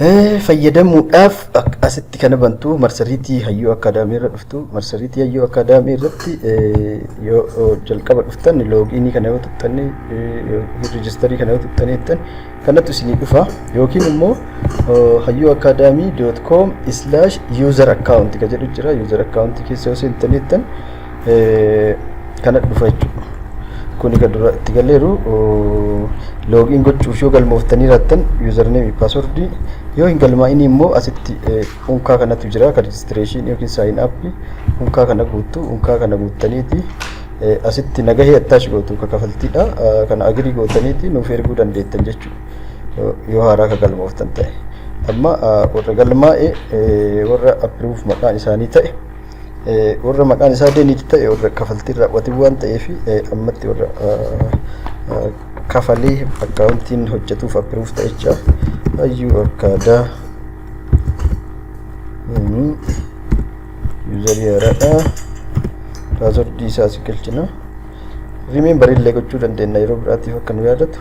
fayyadamuudhaaf asitti kana bantu marsariitii Hayyuu Akaadaamii irra dhuftu. Marsariitii Hayyuu Akaadaamii irratti yoo jalqaba dhuftan loogiinii kana yoo tuqxanii rejistarii kana yoo tuqxaniittan kanatu isinii dhufa. Yookiin immoo hayyuakaadamii.com/user account ka jedhu jira. User account keessa yoo seentaniittan kana dhufa jechuudha. Kuni ka dura itti galleeru loogiin gochuuf yoo galmooftanii raattan username password yoo hin galmaa'in immoo asitti unkaa kanatu jira ka registration yookiin sign up unkaa kana guuttu unkaa kana guuttaniiti asitti nagahee attach gootu ka kafaltiidha kana agrii gootaniiti nuuf erguu dandeettan jechuudha yoo haaraa ka galmooftan ta'e. Amma warra galmaa'e warra approve maqaan isaanii ta'e warra maqaan isaa deeniiti ta'e warra kafaltii raawwate waan ta'eef ammatti warra kafalee akkaawuntiin hojjetuuf approve ta'echaa Hayyuu Akaadaamii user yaradha password isaa si galchina remember illee gochuu dandeenya yeroo biraatiif akka nu yaadatu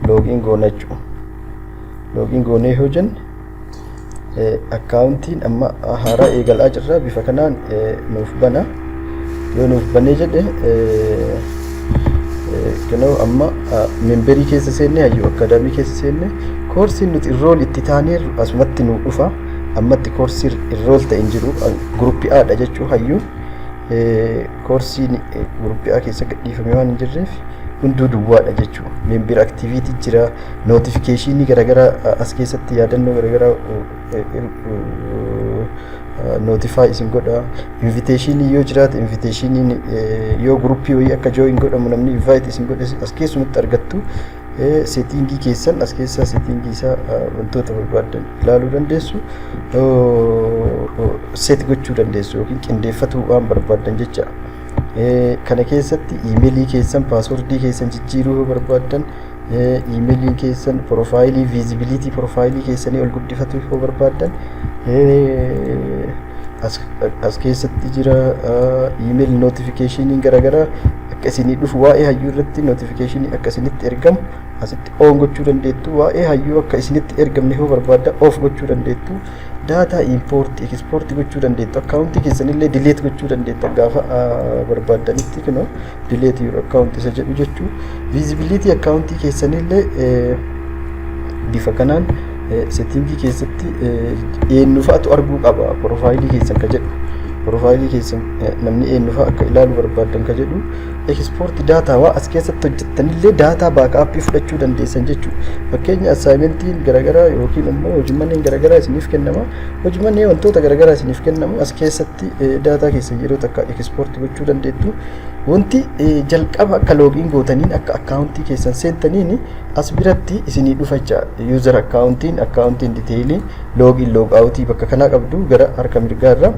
login goona jechuudha. Login goonee yoo jenne akkaawuntiin amma haaraa eegalaa jirra bifa kanaan nuuf bana yoo nuuf banee jedhe kanoo amma memberii keessa seenne Hayyuu Akaadaamii keessa seenne koorsiin nuti irrool itti taaneerru asumatti nu dhufa. Ammatti koorsii irrool ta'e hin jiru gruppii A'dha jechuu Hayyuu koorsiin gruppii A keessa gadhiifame waan hin jirreef hunduu duwwaadha jechuu. Member activity jira, notificationii garagaraa as keessatti yaadannoo garagaraa notify isin godha. Invitationii yoo jiraate invitationii yoo gruppii wayii akka join godhamu namni invite isin godhe as keessumatti argattu. Settingii keessan as keessaa settingii isaa wantoota barbaadan ilaaluu dandeessu set gochuu dandeessu yookiin qindeeffachuu waan barbaadan jecha. Kana keessatti emailii keessan passwordii keessan jijjiiruu yoo barbaadan emailiin keessan profaayilii visibility profaayilii keessanii ol guddifachuu yoo barbaadan as keessatti jira. Email notification garagaraa akka isinii dhufu waa'ee Hayyuu irratti notification akka isinitti ergamu asitti on gochuu dandeettu. Waa'ee Hayyuu akka isinitti ergamne yoo barbaadda off gochuu dandeettu. Data import export gochuu dandeettu. Akkaawuntii keessanillee delete gochuu dandeetta gaafa barbaadanitti kunoo delete your account isa jedhu jechuu. Visibility akkaawuntii keessanillee bifa kanaan settingii keessatti eenyufaatu arguu qaba profaayilii keessan ka jedhu. Profaayilii keessan namni eenyufa akka ilaalu barbaadan ka jedhu. Export data waa as keessatti hojjettanillee data backup fudhachuu dandeessan jechuudha. Fakkeenya assignmentiin garagaraa yookiin immoo hojimanneen garagaraa isiniif kennama. Hojimanneen wantoota garagaraa isiniif kennamu as keessatti data keessan yeroo takka export gochuu dandeettu. Wanti jalqaba akka login gootaniin akka akkaawuntii keessan seentaniin as biratti isinii dhufacha user akkaawuntiin detailii login log out bakka kana qabdu gara harka mirgaarra.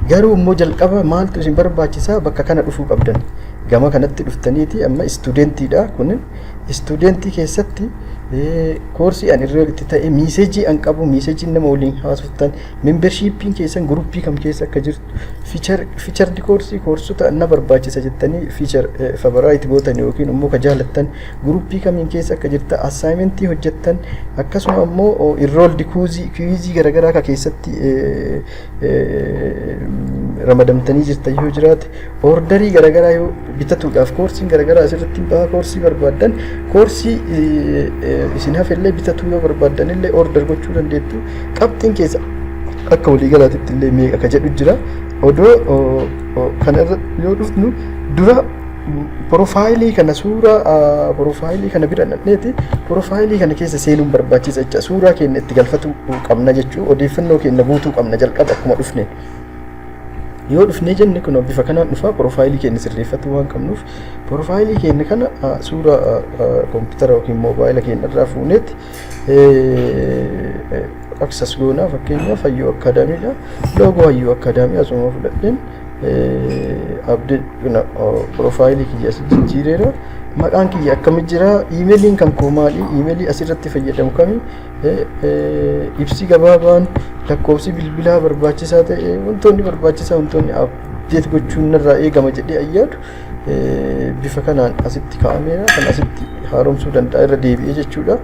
Garuu immoo jalqaba maaltu isin barbaachisaa bakka kana dhufuu qabdan. Gama kanatti dhuftaniiti amma studentiidha kun studentii keessatti koorsii an irra itti ta'e message an qabu message nama waliin haasoftan membershipin keessan gruppii kam keessa akka jirtu feature di koorsota anna barbaachisa jettanii feature favorite gootan yookiin immoo ka jaalattan gruppii kamiin keessa akka jirta assignmentii hojjettan akkasuma immoo enrolled quiz garagaraa ka keessatti ramadamtanii jirtan yoo jiraate orderii garagaraa yoo bitatuudhaaf koorsiin garagaraa asirratti baha koorsii barbaadan koorsii isin hafellee bitatuu yoo barbaadan illee order gochuu dandeettu. Qabxiin keessa akka walii galaatitti illee meeqa ka jedhu jira. Odoo kana irra yoo dhufnu dura profaayilii kana suuraa profaayilii kana bira dhaqneeti profaayilii kana keessa seenuun barbaachisa jecha suuraa keenya itti galfachuu qabna jechuu odeeffannoo keenya guutuu qabna jalqaba akkuma dhufne. Yoo dhufnee jenne kun bifa kanaan dhufa profaayilii keenya sirreeffachuu waan qabnuuf profaayilii keenya kana suuraa kompiitara yookiin moobaayila keenya irraa fuuneeti access goona. Fakkeenyaaf Hayyuu Akaadaamiidha. Loogoo Hayyuu Akaadaamii asuma fudhadheen update profaayilii kiyya as jijjiireera. Maqaan kiyya akkamitti jira? Emailiin kan koo maali? Emailii asirratti fayyadamu kami? Ibsi gabaabaan lakkoofsi bilbilaa barbaachisaa ta'e wantoonni barbaachisaa wantoonni update gochuun irraa eegama jedhee ayyaadu bifa kanaan asitti kaa'ameera. Kan asitti haaromsuu danda'a irra deebi'ee jechuudha.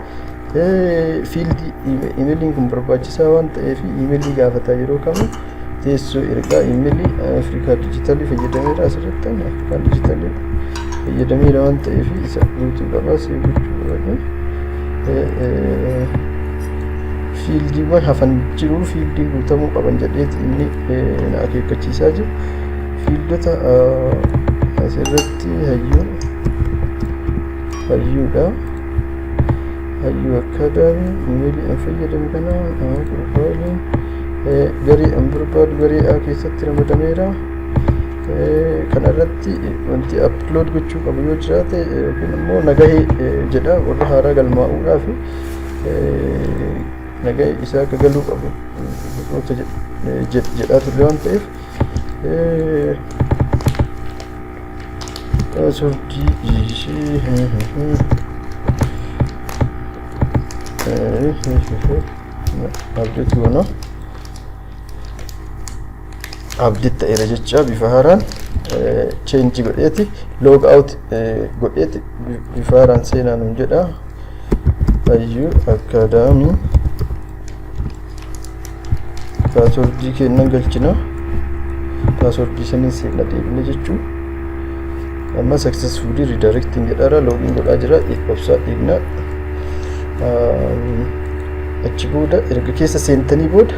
fiildii imeeliin kun barbaachisaa waan ta'eef imeelii gaafataa yeroo kamu teessoo ergaa imeelii Afrikaa Dijitaalii fayyadameera asirratti Afrikaa Dijitaalii fayyadameera waan ta'eef isa guutuu qabaa see gochuu barbaade. Fiildiiwwan hafan jiru fiildiin guutamuu qaban jedheeti inni na akeekkachiisaa jiru. Fiildota asirratti hayyuudha. Hayyuu akkaadaamii imeelii an fayyadamu kana profaayiliin garee an barbaadu garee A keessatti ramadameera. Kanarratti wanti upload gochuu qabu yoo jiraate yookiin immoo nagahee jedha warra haaraa galmaa'uudhaaf nagahee isaa akka galuu qabu jedhaa turre waan ta'eef update goona. Update ta'eera jecha bifa haaraan change godheeti log out godheeti bifa haaraan seenaa nuun jedha. Hayyuu akkaadaamii paaswordii kennan galchina. Paaswordii sanii seena deebine jechuun amma successfully redirecting jedhara login godhaa jira obsaa dhiibna. Achi booda erga keessa seentanii booda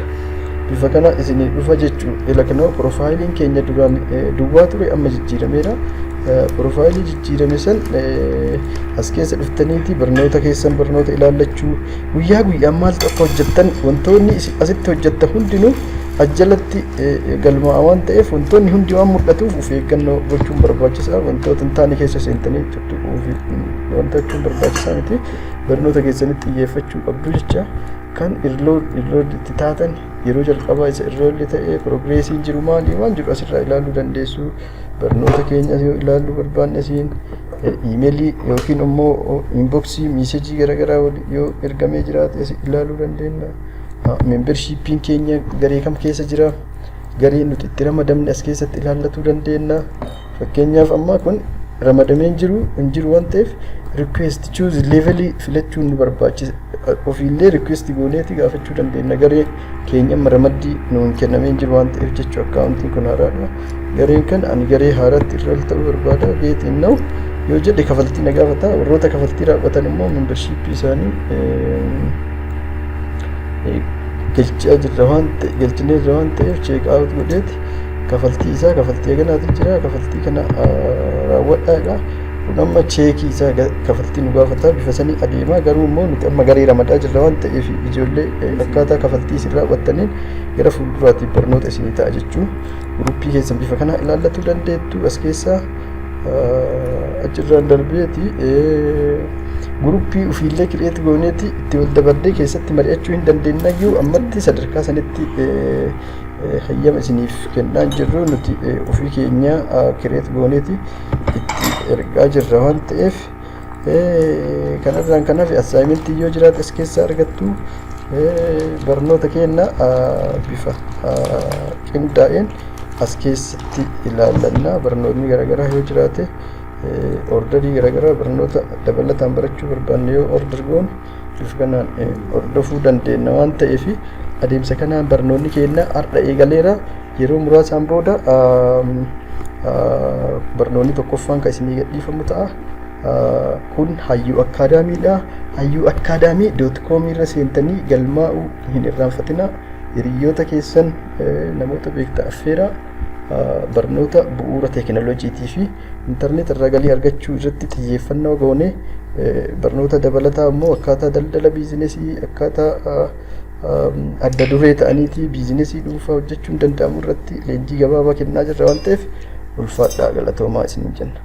bifa kana isinii dhufa jechuun ilakanoo profaayiliin keenya duraan duwwaa ture amma jijjiirameera. Profaayilii jijjiirame san as keessa dhuftaniiti barnoota keessan barnoota ilaallachuu guyyaa guyyaan maaltu akka hojjettan wantoonni asitti hojjettan hundinuu ajjalatti galmaa'aa waan ta'eef wantoonni hundi waan mul'atuuf of eeggannoo gochuun barbaachisaa. Wantoota hin taane keessa seentanii wanta jechuun barbaachisaa miti. Barnoota keessanitti xiyyeeffachuu qabdu jecha kan irrooddi taatan yeroo jalqabaa isa irroolli ta'ee progreesiin jiru maali waan jiru asirraa ilaaluu dandeessu. Barnoota keenya yoo ilaaluu barbaanne asiin imeelii yookiin immoo inboxii meesejii garaagaraa yoo ergamee jiraate as ilaaluu dandeenya. Membershiippiin keenya garee kam keessa jira, garee nuti itti ramadamne as keessatti ilaallachuu dandeenya. Fakkeenyaaf amma kun ramadamee hin jiru waan ta'eef request choose level filachuun nu barbaachisa. Ofiillee request gooneeti gaafachuu dandeenya. Garee keenya ramaddii nuun kennamee hin jiru waan ta'eef jechuu akkaawuntiin kun haaraadha. Gareen kan ani garee haaraatti irra ta'uu barbaada geetiin na'u yoo jedhe kafaltii na gaafata. Warroota kafaltii raawwatan immoo membershiippii isaanii galchinee jirra waan ta'eef check out godheeti kafaltii isaa kafaltii ganaatu jira. Kafaltii kana raawwadhaadha. Kun amma cheekii isaa kafaltii nu gaafata bifa sanii adeemaa. Garuu immoo nuti amma garee ramadaa jirra waan ta'eef ijoollee akkaataa kafaltii isin raawwattaniin gara fuulduraatiif barnoota isinii ta'a jechuun guruppii keessan bifa kana ilaallachuu dandeettu. As keessaa achirraan darbeeti guruppii ofiillee kireeti gooneeti itti wal dabardee keessatti mari'achuu hin dandeenyayyuu ammatti sadarkaa sanitti hayyama isiniif kennaa jirru nuti ofii keenya kireeti gooneeti itti ergaa jirra waan ta'eef kanarraan kanaaf assaayimentii yoo jiraate as keessaa argattu. Barnoota keenya bifa qindaa'een as keessatti ilaallanna. Barnootni garaagaraa yoo jiraate ordarii garaagaraa barnoota dabalataan barachuu barbaanne yoo order goone bifa kanaan hordofuu dandeenya waan ta'eef adeemsa kanaan barnoonni keenya har'a eegaleera. Yeroo muraasaan booda barnoonni tokkoffaan kan isinii gadhiifamu ta'a. Kun hayyuu akkaadaamiidha. Hayyuu akkaadaamii.com irra seentanii galmaa'uu hin irraanfatina. Hiriyoota keessan namoota beektaa affeeraa. Barnoota bu'uura teekinooloojiitii fi intarneet irraa galii argachuu irratti xiyyeeffannoo goone barnoota dabalataa immoo akkaataa daldala biizinesii akkaataa adda duree ta'aniitii biizinesii dhuunfaa hojjechuun danda'amu irratti leenjii gabaabaa kennaa jirra waan ta'eef ulfaadhaa galatoomaa isiniin jenna.